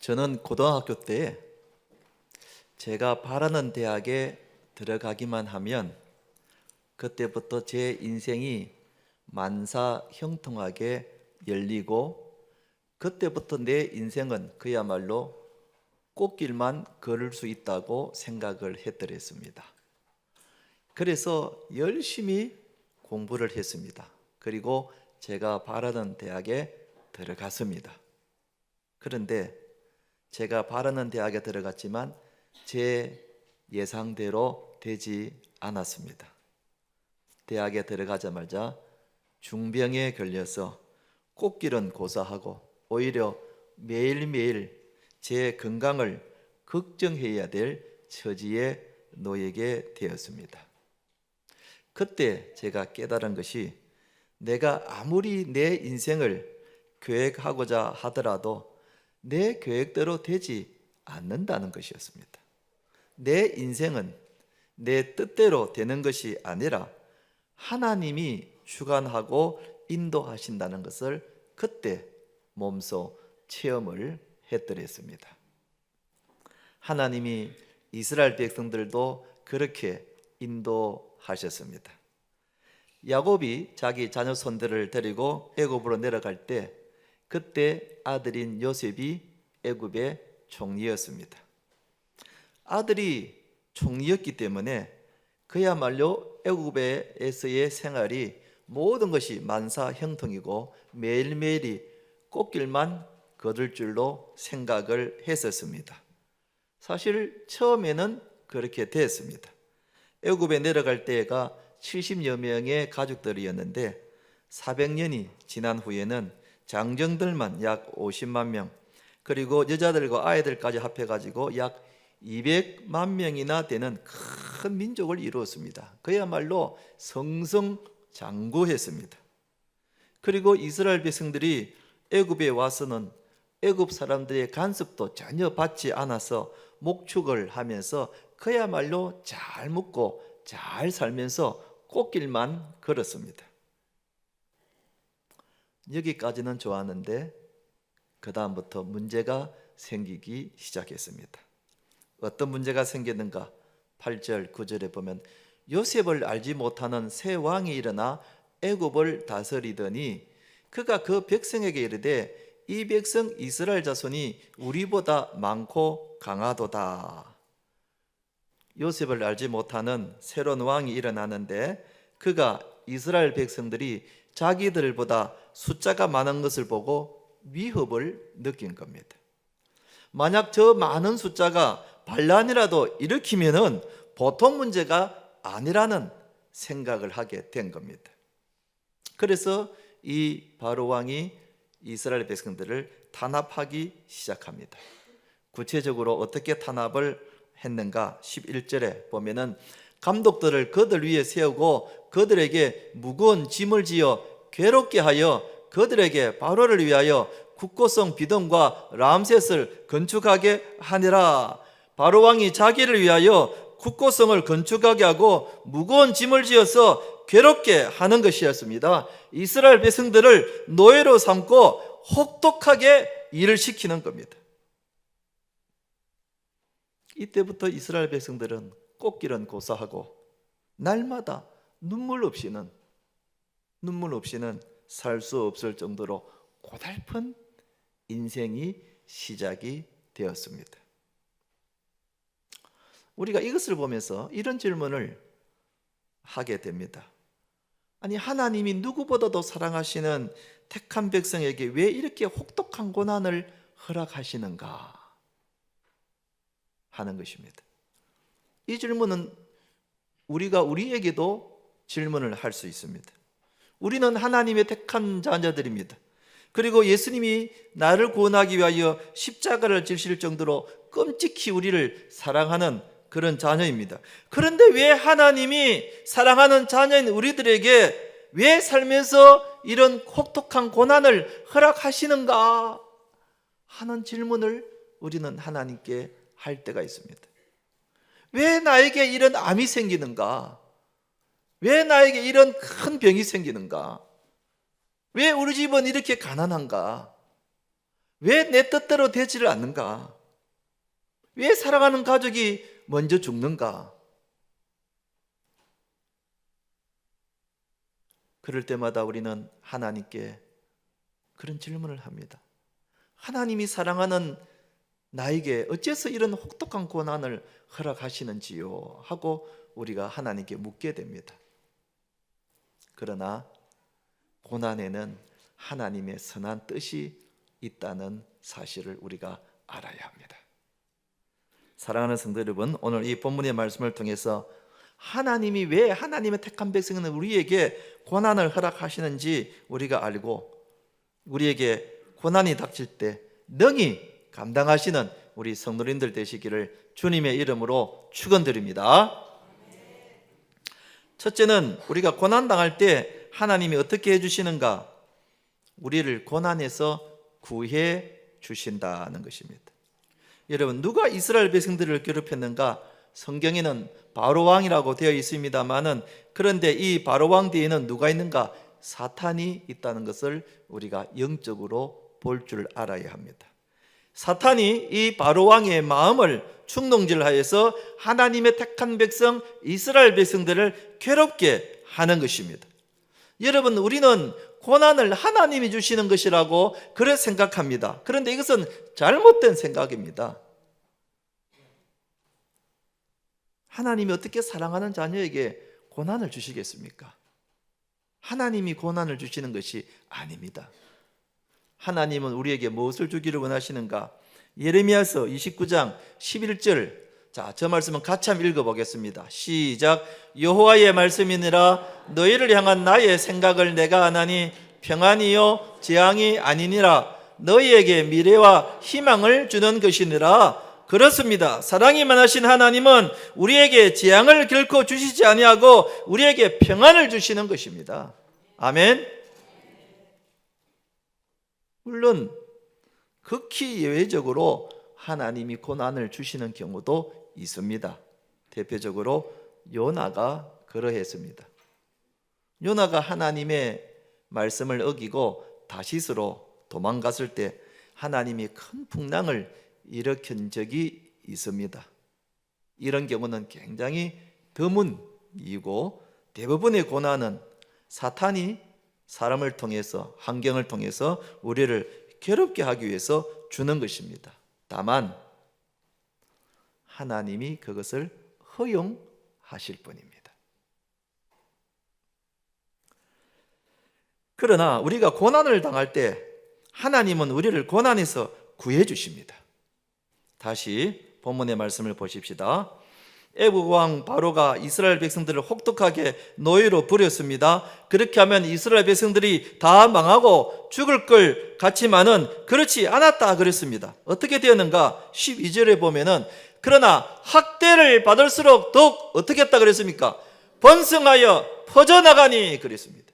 저는 고등학교 때 제가 바라는 대학에 들어가기만 하면 그때부터 제 인생이 만사형통하게 열리고, 그때부터 내 인생은 그야말로 꽃길만 걸을 수 있다고 생각을 했더랬습니다. 그래서 열심히 공부를 했습니다. 그리고 제가 바라는 대학에 들어갔습니다. 그런데 제가 바라는 대학에 들어갔지만 제 예상대로 되지 않았습니다. 대학에 들어가자마자 중병에 걸려서 꽃길은 고사하고 오히려 매일매일 제 건강을 걱정해야 될 처지에 놓이게 되었습니다. 그때 제가 깨달은 것이, 내가 아무리 내 인생을 계획하고자 하더라도 내 계획대로 되지 않는다는 것이었습니다. 내 인생은 내 뜻대로 되는 것이 아니라 하나님이 주관하고 인도하신다는 것을 그때 몸소 체험을 했더랬습니다. 하나님이 이스라엘 백성들도 그렇게 인도하셨습니다. 야곱이 자기 자녀 손들을 데리고 애굽으로 내려갈 때 그때 아들인 요셉이 애굽의 총리였습니다. 아들이 총리였기 때문에 그야말로 애굽에서의 생활이 모든 것이 만사형통이고 매일매일이 꽃길만 걷을 줄로 생각을 했었습니다. 사실 처음에는 그렇게 됐습니다. 애굽에 내려갈 때가 70여 명의 가족들이었는데 400년이 지난 후에는 장정들만 약 50만 명, 그리고 여자들과 아이들까지 합해가지고 약 200만 명이나 되는 큰 민족을 이루었습니다. 그야말로 성성장구했습니다. 그리고 이스라엘 백성들이 애굽에 와서는 애굽 사람들의 간섭도 전혀 받지 않아서 목축을 하면서 그야말로 잘 먹고 잘 살면서 꽃길만 걸었습니다. 여기까지는 좋았는데 그 다음부터 문제가 생기기 시작했습니다. 어떤 문제가 생겼는가? 8절, 9절에 보면 요셉을 알지 못하는 새 왕이 일어나 애굽을 다스리더니 그가 그 백성에게 이르되 이 백성 이스라엘 자손이 우리보다 많고 강하도다. 요셉을 알지 못하는 새로운 왕이 일어나는데 그가 이스라엘 백성들이 자기들보다 숫자가 많은 것을 보고 위협을 느낀 겁니다. 만약 저 많은 숫자가 반란이라도 일으키면은 보통 문제가 아니라는 생각을 하게 된 겁니다. 그래서 이 바로 왕이 이스라엘 백성들을 탄압하기 시작합니다. 구체적으로 어떻게 탄압을 했는가? 11절에 보면은 감독들을 그들 위에 세우고 그들에게 무거운 짐을 지어 괴롭게 하여 그들에게 바로를 위하여 국고성 비덤과 람셋을 건축하게 하니라. 바로 왕이 자기를 위하여 국고성을 건축하게 하고 무거운 짐을 지어서 괴롭게 하는 것이었습니다. 이스라엘 백성들을 노예로 삼고 혹독하게 일을 시키는 겁니다. 이때부터 이스라엘 백성들은 꽃길은 고사하고 날마다 눈물 없이는 살 수 없을 정도로 고달픈 인생이 시작이 되었습니다. 우리가 이것을 보면서 이런 질문을 하게 됩니다. 아니, 하나님이 누구보다도 사랑하시는 택한 백성에게 왜 이렇게 혹독한 고난을 허락하시는가 하는 것입니다. 이 질문은 우리에게도 질문을 할 수 있습니다. 우리는 하나님의 택한 자녀들입니다. 그리고 예수님이 나를 구원하기 위하여 십자가를 지실 정도로 끔찍히 우리를 사랑하는 그런 자녀입니다. 그런데 왜 하나님이 사랑하는 자녀인 우리들에게 왜 살면서 이런 혹독한 고난을 허락하시는가 하는 질문을 우리는 하나님께 할 때가 있습니다. 왜 나에게 이런 암이 생기는가? 왜 나에게 이런 큰 병이 생기는가? 왜 우리 집은 이렇게 가난한가? 왜 내 뜻대로 되지를 않는가? 왜 사랑하는 가족이 먼저 죽는가? 그럴 때마다 우리는 하나님께 그런 질문을 합니다. 하나님이 사랑하는 나에게 어째서 이런 혹독한 고난을 허락하시는지요? 하고 우리가 하나님께 묻게 됩니다. 그러나 고난에는 하나님의 선한 뜻이 있다는 사실을 우리가 알아야 합니다. 사랑하는 성도 여러분, 오늘 이 본문의 말씀을 통해서 하나님이 왜 하나님의 택한 백성은 우리에게 고난을 허락하시는지 우리가 알고 우리에게 고난이 닥칠 때 능히 감당하시는 우리 성도님들 되시기를 주님의 이름으로 축원드립니다. 첫째는 우리가 고난 당할 때 하나님이 어떻게 해주시는가? 우리를 고난에서 구해 주신다는 것입니다. 여러분, 누가 이스라엘 백성들을 괴롭혔는가? 성경에는 바로왕이라고 되어 있습니다만은, 그런데 이 바로왕 뒤에는 누가 있는가? 사탄이 있다는 것을 우리가 영적으로 볼 줄 알아야 합니다. 사탄이 이 바로왕의 마음을 충동질하여서 하나님의 택한 백성 이스라엘 백성들을 괴롭게 하는 것입니다. 여러분, 우리는 고난을 하나님이 주시는 것이라고 그래 생각합니다. 그런데 이것은 잘못된 생각입니다. 하나님이 어떻게 사랑하는 자녀에게 고난을 주시겠습니까? 하나님이 고난을 주시는 것이 아닙니다. 하나님은 우리에게 무엇을 주기를 원하시는가? 예레미야서 29장 11절, 자, 저 말씀은 같이 한번 읽어보겠습니다. 시작. 여호와의 말씀이니라. 너희를 향한 나의 생각을 내가 아나니 평안이요 재앙이 아니니라. 너희에게 미래와 희망을 주는 것이니라. 그렇습니다. 사랑이 많으신 하나님은 우리에게 재앙을 결코 주시지 아니하고 우리에게 평안을 주시는 것입니다. 아멘. 물론 극히 예외적으로 하나님이 고난을 주시는 경우도 있습니다. 대표적으로 요나가 그러했습니다. 요나가 하나님의 말씀을 어기고 다시스로 도망갔을 때 하나님이 큰 풍랑을 일으킨 적이 있습니다. 이런 경우는 굉장히 드문 이유고, 대부분의 고난은 사탄이 사람을 통해서, 환경을 통해서 우리를 괴롭게 하기 위해서 주는 것입니다. 다만 하나님이 그것을 허용하실 뿐입니다. 그러나 우리가 고난을 당할 때 하나님은 우리를 고난에서 구해 주십니다. 다시 본문의 말씀을 보십시다. 애굽 왕 바로가 이스라엘 백성들을 혹독하게 노예로 부렸습니다. 그렇게 하면 이스라엘 백성들이 다 망하고 죽을 걸 같지만은 그렇지 않았다 그랬습니다. 어떻게 되었는가? 12절에 보면은 그러나 학대를 받을수록 더욱 어떻게 했다 그랬습니까? 번성하여 퍼져나가니 그랬습니다.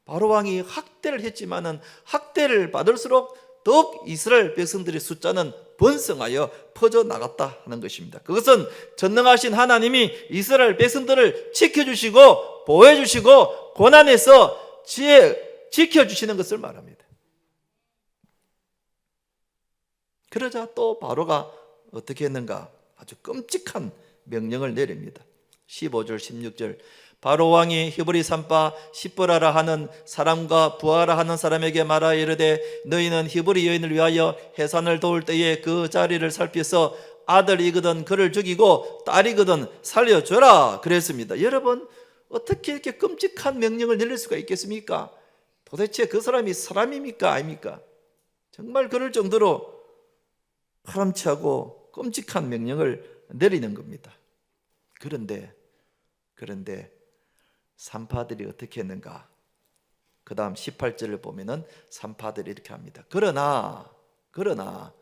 바로 왕이 학대를 했지만은 학대를 받을수록 더욱 이스라엘 백성들의 숫자는 번성하여 퍼져나갔다 하는 것입니다. 그것은 전능하신 하나님이 이스라엘 백성들을 지켜주시고 보호해주시고 고난에서 지켜주시는 것을 말합니다. 그러자 또 바로가 어떻게 했는가? 아주 끔찍한 명령을 내립니다. 15절 16절 바로 왕이 히브리 산파 시브라라 하는 사람과 부하라 하는 사람에게 말하여 이르되 너희는 히브리 여인을 위하여 해산을 도울 때에 그 자리를 살펴서 아들이거든 그를 죽이고 딸이거든 살려줘라 그랬습니다. 여러분, 어떻게 이렇게 끔찍한 명령을 내릴 수가 있겠습니까? 도대체 그 사람이 사람입니까 아닙니까? 정말 그럴 정도로 파람치하고 끔찍한 명령을 내리는 겁니다. 그런데 산파들이 어떻게 했는가? 그 다음 18절을 보면은 산파들이 이렇게 합니다. 그러나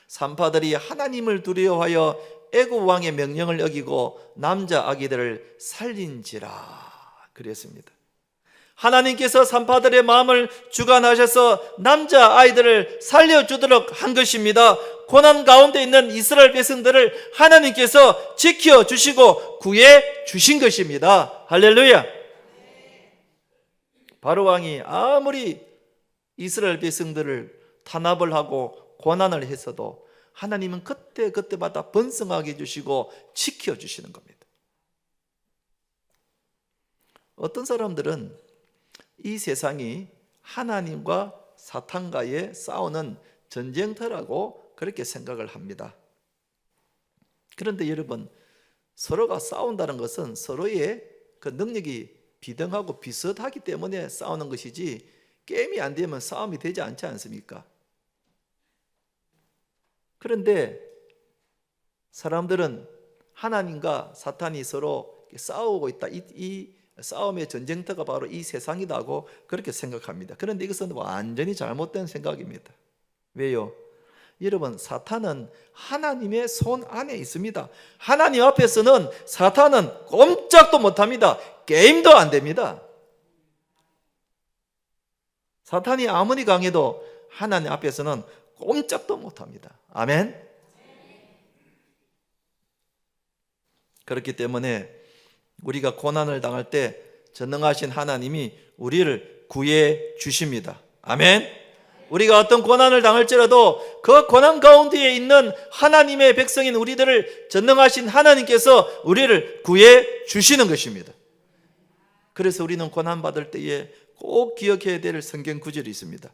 산파들이 하나님을 두려워하여 애굽 왕의 명령을 어기고 남자 아기들을 살린지라 그랬습니다. 하나님께서 산파들의 마음을 주관하셔서 남자 아이들을 살려주도록 한 것입니다. 고난 가운데 있는 이스라엘 백성들을 하나님께서 지켜주시고 구해주신 것입니다. 할렐루야. 바로 왕이 아무리 이스라엘 백성들을 탄압을 하고 고난을 했어도 하나님은 그때마다 번성하게 해주시고 지켜주시는 겁니다. 어떤 사람들은 이 세상이 하나님과 사탄과의 싸우는 전쟁터라고 그렇게 생각을 합니다. 그런데 여러분, 서로가 싸운다는 것은 서로의 그 능력이 비등하고 비슷하기 때문에 싸우는 것이지, 게임이 안 되면 싸움이 되지 않지 않습니까? 그런데 사람들은 하나님과 사탄이 서로 싸우고 있다, 이 싸움의 전쟁터가 바로 이 세상이라고 그렇게 생각합니다. 그런데 이것은 완전히 잘못된 생각입니다. 왜요? 여러분, 사탄은 하나님의 손 안에 있습니다. 하나님 앞에서는 사탄은 꼼짝도 못합니다. 게임도 안 됩니다. 사탄이 아무리 강해도 하나님 앞에서는 꼼짝도 못합니다. 아멘. 그렇기 때문에 우리가 고난을 당할 때 전능하신 하나님이 우리를 구해 주십니다. 아멘. 우리가 어떤 고난을 당할지라도 그 고난 가운데에 있는 하나님의 백성인 우리들을 전능하신 하나님께서 우리를 구해 주시는 것입니다. 그래서 우리는 고난 받을 때에 꼭 기억해야 될 성경 구절이 있습니다.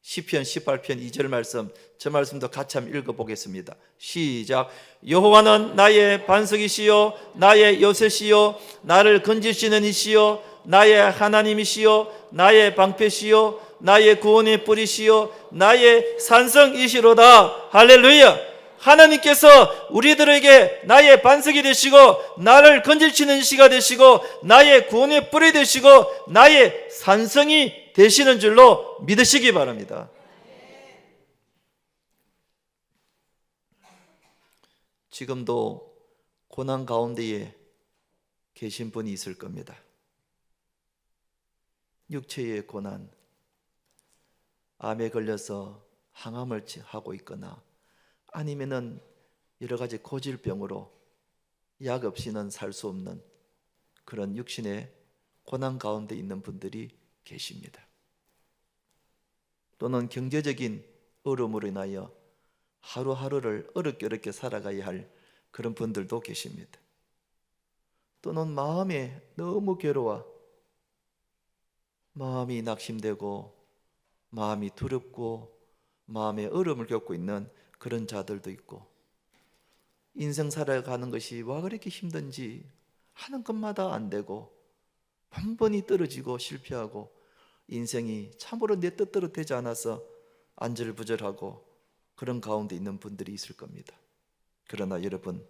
시편 18편 2절 말씀, 저 말씀도 같이 한번 읽어보겠습니다. 시작. 여호와는 나의 반석이시요 나의 요새시요 나를 건지시는 이시요 나의 하나님이시요 나의 방패시요 나의 구원의 뿌리시요 나의 산성이시로다. 할렐루야. 하나님께서 우리들에게 나의 반석이 되시고 나를 건질치는 이시가 되시고 나의 구원의 뿌리 되시고 나의 산성이 되시는 줄로 믿으시기 바랍니다. 지금도 고난 가운데에 계신 분이 있을 겁니다. 육체의 고난, 암에 걸려서 항암을 하고 있거나 아니면은 여러 가지 고질병으로 약 없이는 살 수 없는 그런 육신의 고난 가운데 있는 분들이 계십니다. 또는 경제적인 어려움으로 인하여 하루하루를 어렵게 살아가야 할 그런 분들도 계십니다. 또는 마음에 너무 괴로워 마음이 낙심되고 마음이 두렵고 마음에 어려움을 겪고 있는 그런 자들도 있고, 인생 살아가는 것이 왜 그렇게 힘든지 하는 것마다 안 되고 번번이 떨어지고 실패하고 인생이 참으로 내 뜻대로 되지 않아서 안절부절하고 그런 가운데 있는 분들이 있을 겁니다. 그러나 여러분,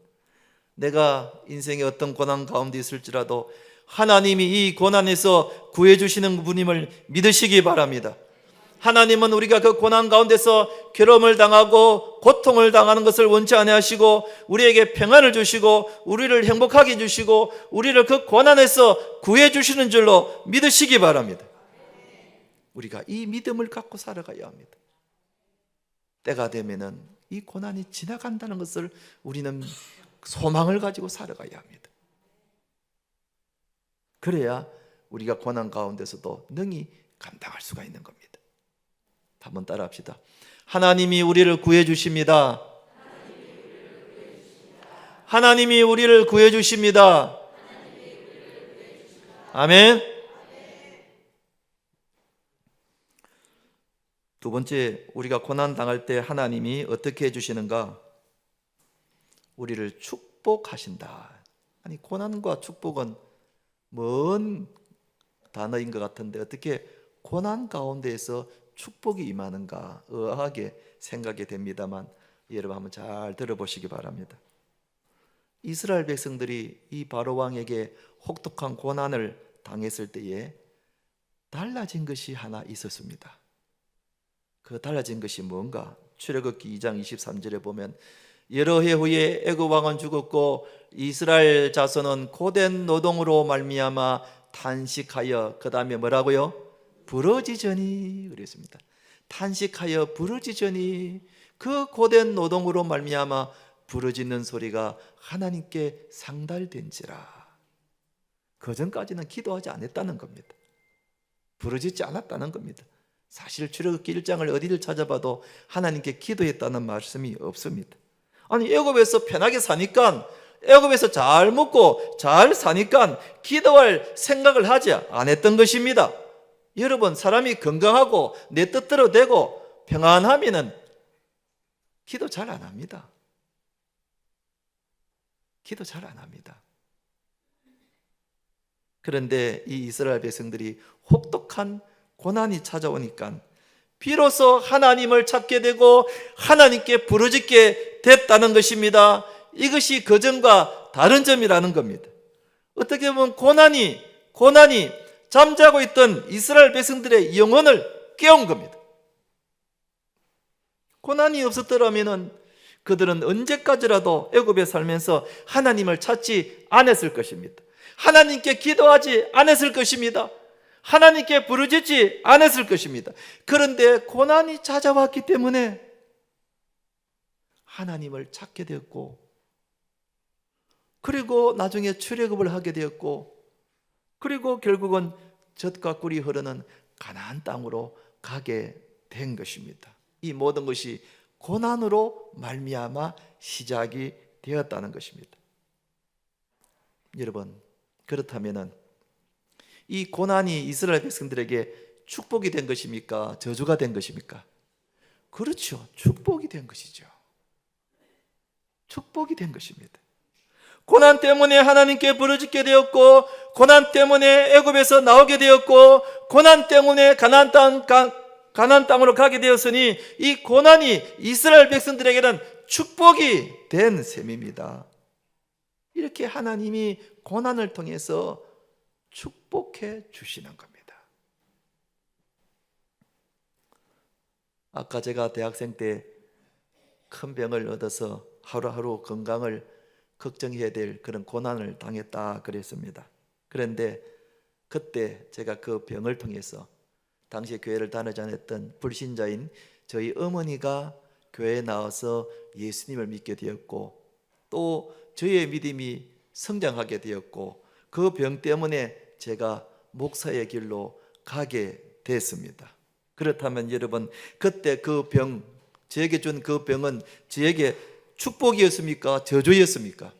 내가 인생의 어떤 고난 가운데 있을지라도 하나님이 이 고난에서 구해주시는 분임을 믿으시기 바랍니다. 하나님은 우리가 그 고난 가운데서 괴로움을 당하고 고통을 당하는 것을 원치 아니하시고 우리에게 평안을 주시고 우리를 행복하게 해주시고 우리를 그 고난에서 구해주시는 줄로 믿으시기 바랍니다. 우리가 이 믿음을 갖고 살아가야 합니다. 때가 되면은 이 고난이 지나간다는 것을 우리는 소망을 가지고 살아가야 합니다. 그래야 우리가 고난 가운데서도 능히 감당할 수가 있는 겁니다. 한번 따라 합시다. 하나님이 우리를 구해 주십니다. 하나님이 우리를 구해 주십니다. 아멘. 두 번째, 우리가 고난 당할 때 하나님이 어떻게 해주시는가? 우리를 축복하신다. 아니, 고난과 축복은 먼 단어인 것 같은데 어떻게 고난 가운데에서 축복이 임하는가 의아하게 생각이 됩니다만, 여러분 한번 잘 들어보시기 바랍니다. 이스라엘 백성들이 이 바로 왕에게 혹독한 고난을 당했을 때에 달라진 것이 하나 있었습니다. 그 달라진 것이 뭔가? 출애굽기 2장 23절에 보면 여러 해 후에 애굽 왕은 죽었고 이스라엘 자손은 고된 노동으로 말미암아 탄식하여, 그 다음에 뭐라고요? 부러지더니 그랬습니다. 탄식하여 부러지더니, 그 고된 노동으로 말미암아 부러지는 소리가 하나님께 상달된지라. 그 전까지는 기도하지 않았다는 겁니다. 부러지지 않았다는 겁니다. 사실 출애굽기 1장을 어디를 찾아봐도 하나님께 기도했다는 말씀이 없습니다. 아니, 애굽에서 편하게 사니까, 애굽에서 잘 먹고 잘 사니까 기도할 생각을 하지 안 했던 것입니다. 여러분, 사람이 건강하고 내 뜻대로 되고 평안하면은 기도 잘 안 합니다. 기도 잘 안 합니다. 그런데 이 이스라엘 백성들이 혹독한 고난이 찾아오니까 비로소 하나님을 찾게 되고 하나님께 부르짖게 됐다는 것입니다. 이것이 그전과 다른 점이라는 겁니다. 어떻게 보면 고난이 잠자고 있던 이스라엘 백성들의 영혼을 깨운 겁니다. 고난이 없었더라면 그들은 언제까지라도 애굽에 살면서 하나님을 찾지 않았을 것입니다. 하나님께 기도하지 않았을 것입니다. 하나님께 부르짖지 않았을 것입니다. 그런데 고난이 찾아왔기 때문에 하나님을 찾게 되었고, 그리고 나중에 출애굽을 하게 되었고, 그리고 결국은 젖과 꿀이 흐르는 가나안 땅으로 가게 된 것입니다. 이 모든 것이 고난으로 말미암아 시작이 되었다는 것입니다. 여러분, 그렇다면 이 고난이 이스라엘 백성들에게 축복이 된 것입니까? 저주가 된 것입니까? 그렇죠. 축복이 된 것이죠. 축복이 된 것입니다. 고난 때문에 하나님께 부르짖게 되었고, 고난 때문에 애굽에서 나오게 되었고, 고난 때문에 가나안 땅으로 가게 되었으니 이 고난이 이스라엘 백성들에게는 축복이 된 셈입니다. 이렇게 하나님이 고난을 통해서 축복해 주시는 겁니다. 아까 제가 대학생 때 큰 병을 얻어서 하루하루 건강을 걱정해야 될 그런 고난을 당했다 그랬습니다. 그런데 그때 제가 그 병을 통해서 당시 교회를 다니지 않았던 불신자인 저희 어머니가 교회에 나와서 예수님을 믿게 되었고, 또 저의 믿음이 성장하게 되었고, 그 병 때문에 제가 목사의 길로 가게 됐습니다. 그렇다면 여러분, 그때 그 병, 저에게 준 그 병은 저에게 축복이었습니까? 저주였습니까?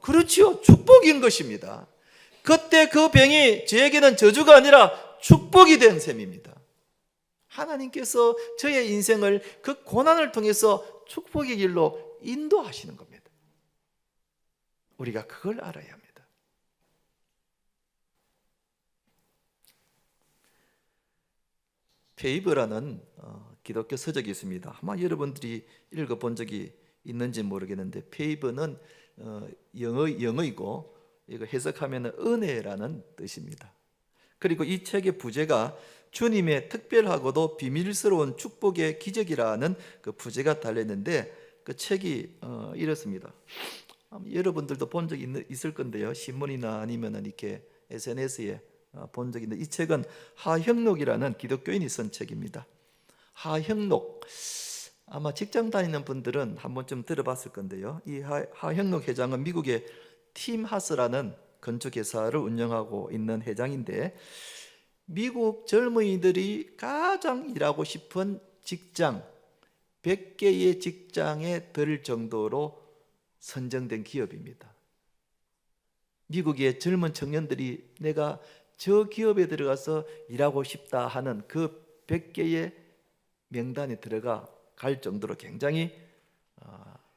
그렇지요. 축복인 것입니다. 그때 그 병이 저에게는 저주가 아니라 축복이 된 셈입니다. 하나님께서 저의 인생을 그 고난을 통해서 축복의 길로 인도하시는 겁니다. 우리가 그걸 알아야 합니다. 페이브라는 기독교 서적이 있습니다. 아마 여러분들이 읽어본 적이 있는지 모르겠는데, 페이브는 영어이고 이거 해석하면 은혜라는 뜻입니다. 그리고 이 책의 부제가 주님의 특별하고도 비밀스러운 축복의 기적이라는 그 부제가 달렸는데, 그 책이 이렇습니다. 여러분들도 본 적이 있을 건데요, 신문이나 아니면 이렇게 SNS에 본 적이 있는데, 이 책은 하형록이라는 기독교인이 쓴 책입니다. 하형록, 아마 직장 다니는 분들은 한 번쯤 들어봤을 건데요, 이 하형록 회장은 미국의 팀 하스라는 건축회사를 운영하고 있는 회장인데, 미국 젊은이들이 가장 일하고 싶은 직장 100개의 직장에 들 정도로 선정된 기업입니다. 미국의 젊은 청년들이 내가 저 기업에 들어가서 일하고 싶다 하는 그 100개의 명단에 들어가 갈 정도로 굉장히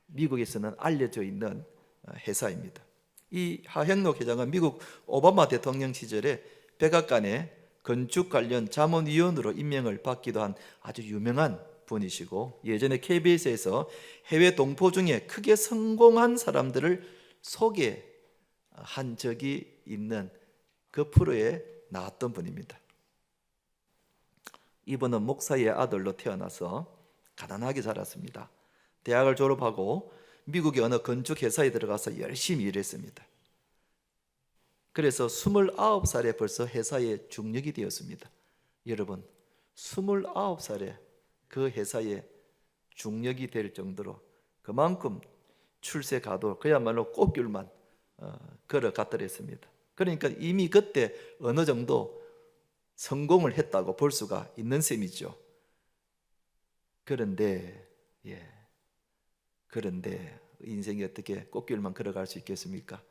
미국에서는 알려져 있는 회사입니다. 이 하형록 회장은 미국 오바마 대통령 시절에 백악관의 건축 관련 자문위원으로 임명을 받기도 한 아주 유명한 분이시고, 예전에 KBS에서 해외 동포 중에 크게 성공한 사람들을 소개한 적이 있는 그 프로에 나왔던 분입니다. 이분은 목사의 아들로 태어나서 가난하게 자랐습니다. 대학을 졸업하고 미국의 어느 건축회사에 들어가서 열심히 일했습니다. 그래서 29살에 벌써 회사에 중력이 되었습니다. 여러분, 29살에 그 회사에 중력이 될 정도로 그만큼 출세가도 그야말로 꽃길만 걸어갔더랬습니다. 그러니까 이미 그때 어느 정도 성공을 했다고 볼 수가 있는 셈이죠. 그런데 인생이 어떻게 꽃길만 걸어갈 수 있겠습니까?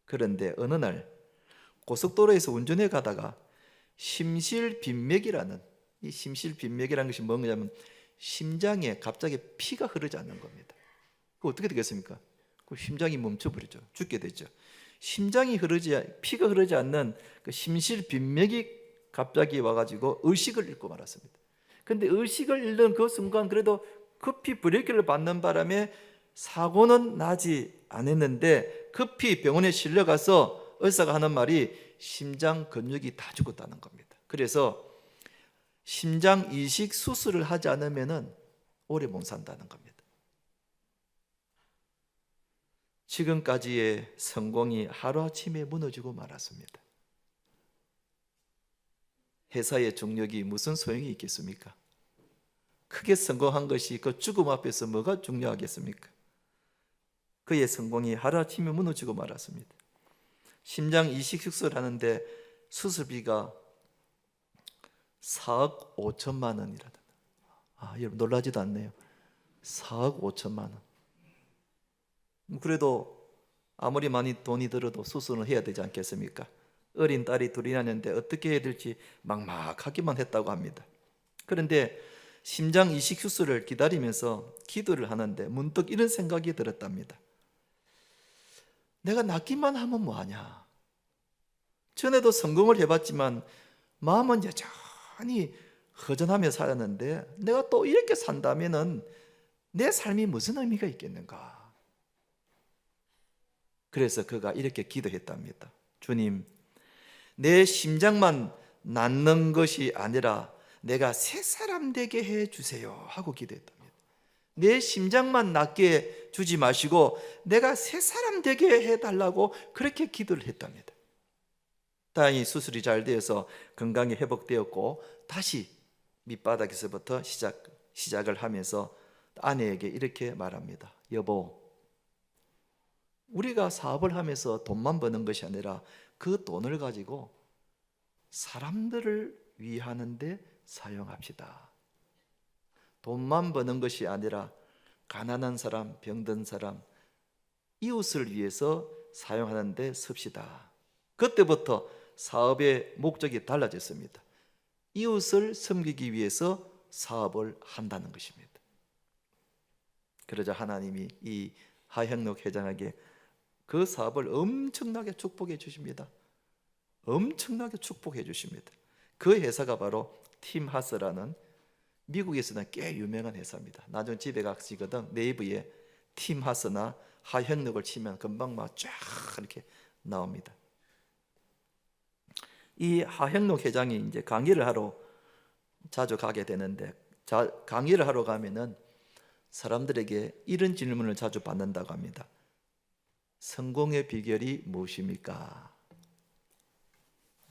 그런데 어느 날 고속도로에서 운전해 가다가 심실빈맥이라는, 이 심실빈맥이라는 것이 뭐냐면 심장에 갑자기 피가 흐르지 않는 겁니다. 그 어떻게 되겠습니까? 그 심장이 멈춰버리죠. 죽게 되죠. 피가 흐르지 않는 그 심실빈맥이 갑자기 와가지고 의식을 잃고 말았습니다. 근데 의식을 잃는 그 순간 그래도 급히 브레이크를 밟는 바람에 사고는 나지 않았는데 급히 병원에 실려가서 의사가 하는 말이 심장 근육이 다 죽었다는 겁니다. 그래서 심장 이식 수술을 하지 않으면 오래 못 산다는 겁니다. 지금까지의 성공이 하루아침에 무너지고 말았습니다. 회사의 중력이 무슨 소용이 있겠습니까? 크게 성공한 것이 그 죽음 앞에서 뭐가 중요하겠습니까? 그의 성공이 하루아침에 무너지고 말았습니다. 심장 이식 수술하는데 수술비가 4억 5천만 원이라다. 여러분 놀라지도 않네요. 4억 5천만 원. 그래도 아무리 많이 돈이 들어도 수술을 해야 되지 않겠습니까? 어린 딸이 둘이 나는데 어떻게 해야 될지 막막하기만 했다고 합니다. 그런데 심장 이식 수술을 기다리면서 기도를 하는데 문득 이런 생각이 들었답니다. 내가 낫기만 하면 뭐하냐? 전에도 성공을 해봤지만 마음은 여전히 허전하며 살았는데 내가 또 이렇게 산다면은 내 삶이 무슨 의미가 있겠는가? 그래서 그가 이렇게 기도했답니다. 주님, 내 심장만 낫는 것이 아니라 내가 새 사람 되게 해주세요 하고 기도했답니다. 내 심장만 낫게 주지 마시고 내가 새 사람 되게 해달라고 그렇게 기도를 했답니다. 다행히 수술이 잘 되어서 건강이 회복되었고 다시 밑바닥에서부터 시작을 하면서 아내에게 이렇게 말합니다. 여보, 우리가 사업을 하면서 돈만 버는 것이 아니라 그 돈을 가지고 사람들을 위하는데 사용합시다. 돈만 버는 것이 아니라 가난한 사람, 병든 사람, 이웃을 위해서 사용하는데 씁시다. 그때부터 사업의 목적이 달라졌습니다. 이웃을 섬기기 위해서 사업을 한다는 것입니다. 그러자 하나님이 이 하형록 회장에게 그 사업을 엄청나게 축복해 주십니다. 엄청나게 축복해 주십니다. 그 회사가 바로 팀하스라는 미국에서는 꽤 유명한 회사입니다. 나중에 집에 가시거든 네이버에 팀하스나 하형록을 치면 금방 막 쫙 이렇게 나옵니다. 이 하형록 회장이 이제 강의를 하러 자주 가게 되는데 강의를 하러 가면은 사람들에게 이런 질문을 자주 받는다고 합니다. 성공의 비결이 무엇입니까?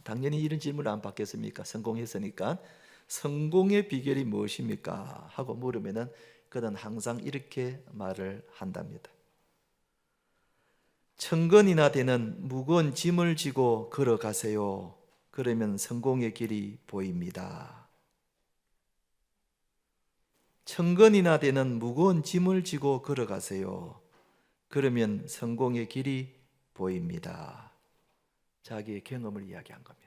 당연히 이런 질문을 안 받겠습니까? 성공했으니까. 성공의 비결이 무엇입니까? 하고 물으면은 그는 항상 이렇게 말을 한답니다. 1000건이나 되는 무거운 짐을 지고 걸어가세요. 그러면 성공의 길이 보입니다. 1000건이나 되는 무거운 짐을 지고 걸어가세요. 그러면 성공의 길이 보입니다. 자기의 경험을 이야기한 겁니다.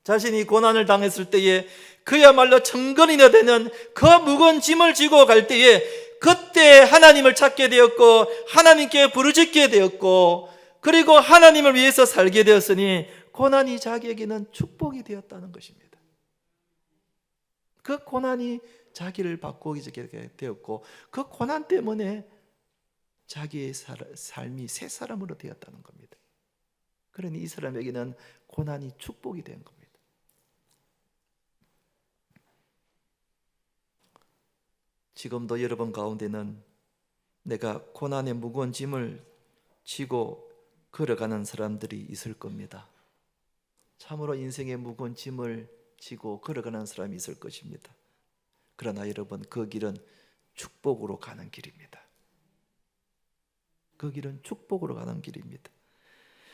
자신이 고난을 당했을 때에 그야말로 1000건이나 되는 그 무거운 짐을 지고 갈 때에 그때 하나님을 찾게 되었고 하나님께 부르짖게 되었고 그리고 하나님을 위해서 살게 되었으니 고난이 자기에게는 축복이 되었다는 것입니다. 그 고난이 자기를 바꾸게 되었고 그 고난 때문에 자기의 삶이 새 사람으로 되었다는 겁니다. 그러니 이 사람에게는 고난이 축복이 된 겁니다. 지금도 여러분 가운데는 내가 고난의 무거운 짐을 지고 걸어가는 사람들이 있을 겁니다. 참으로 인생의 무거운 짐을 지고 걸어가는 사람이 있을 것입니다. 그러나 여러분 그 길은 축복으로 가는 길입니다. 그 길은 축복으로 가는 길입니다.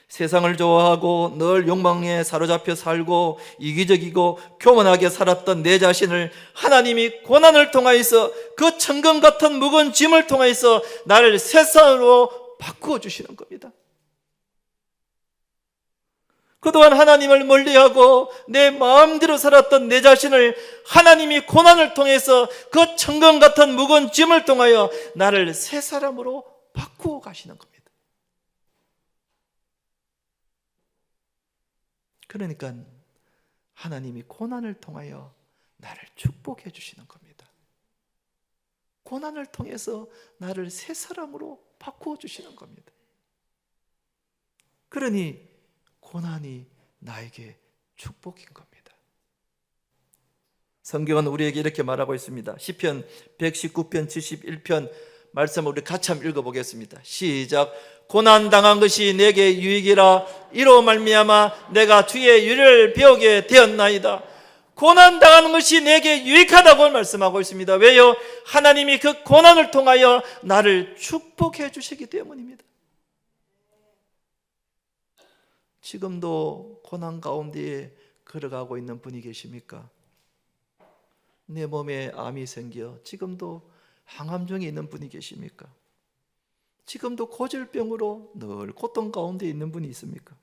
세상을 좋아하고 늘 욕망에 사로잡혀 살고 이기적이고 교만하게 살았던 내 자신을 하나님이 고난을 통하여서 그 천금 같은 무거운 짐을 통하여서 나를 새 사람으로 바꾸어 주시는 겁니다. 그동안 하나님을 멀리하고 내 마음대로 살았던 내 자신을 하나님이 고난을 통해서 그 천금 같은 무거운 짐을 통하여 나를 새 사람으로 바꾸어 가시는 겁니다. 그러니까 하나님이 고난을 통하여 나를 축복해 주시는 겁니다. 고난을 통해서 나를 새 사람으로 바꾸어 주시는 겁니다. 그러니 고난이 나에게 축복인 겁니다. 성경은 우리에게 이렇게 말하고 있습니다. 시편 119편 71편 말씀을 우리 같이 한번 읽어보겠습니다. 시작. 고난 당한 것이 내게 유익이라 이로 말미암아 내가 주의 윤례를 배우게 되었나이다. 고난 당하는 것이 내게 유익하다고 말씀하고 있습니다. 왜요? 하나님이 그 고난을 통하여 나를 축복해 주시기 때문입니다. 지금도 고난 가운데 걸어가고 있는 분이 계십니까? 내 몸에 암이 생겨 지금도 항암 중에 있는 분이 계십니까? 지금도 고질병으로 늘 고통 가운데 있는 분이 있습니까?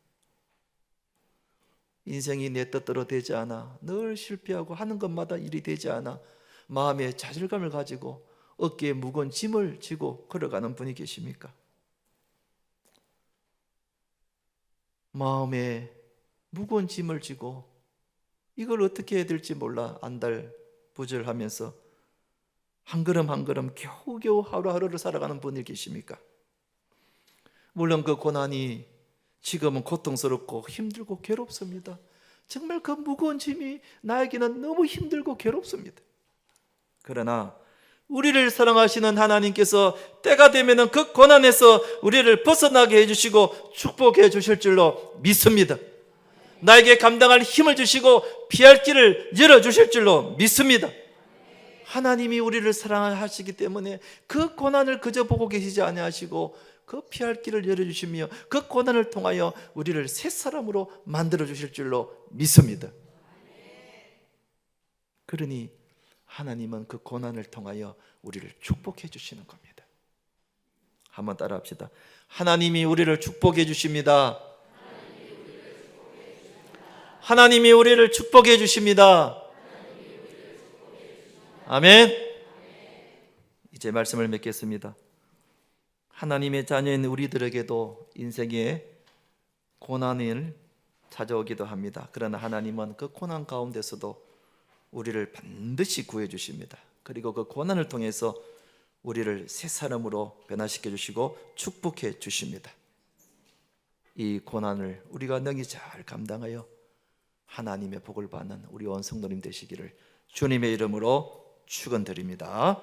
인생이 내 뜻대로 되지 않아 늘 실패하고 하는 것마다 일이 되지 않아 마음에 좌절감을 가지고 어깨에 무거운 짐을 지고 걸어가는 분이 계십니까? 마음에 무거운 짐을 지고 이걸 어떻게 해야 될지 몰라 안달부절하면서 한 걸음 한 걸음 겨우겨우 하루하루를 살아가는 분이 계십니까? 물론 그 고난이 지금은 고통스럽고 힘들고 괴롭습니다. 정말 그 무거운 짐이 나에게는 너무 힘들고 괴롭습니다. 그러나 우리를 사랑하시는 하나님께서 때가 되면 그 고난에서 우리를 벗어나게 해주시고 축복해 주실 줄로 믿습니다. 나에게 감당할 힘을 주시고 피할 길을 열어주실 줄로 믿습니다. 하나님이 우리를 사랑하시기 때문에 그 고난을 그저 보고 계시지 아니하시고 그 피할 길을 열어주시며 그 고난을 통하여 우리를 새 사람으로 만들어 주실 줄로 믿습니다. 그러니 하나님은 그 고난을 통하여 우리를 축복해 주시는 겁니다. 한번 따라 합시다. 하나님이 우리를 축복해 주십니다. 하나님이 우리를 축복해 주십니다. 아멘. 이제 말씀을 맺겠습니다. 하나님의 자녀인 우리들에게도 인생에 고난을 찾아오기도 합니다. 그러나 하나님은 그 고난 가운데서도 우리를 반드시 구해 주십니다. 그리고 그 고난을 통해서 우리를 새 사람으로 변화시켜 주시고 축복해 주십니다. 이 고난을 우리가 능히 잘 감당하여 하나님의 복을 받는 우리 온 성도님 되시기를 주님의 이름으로 축원드립니다.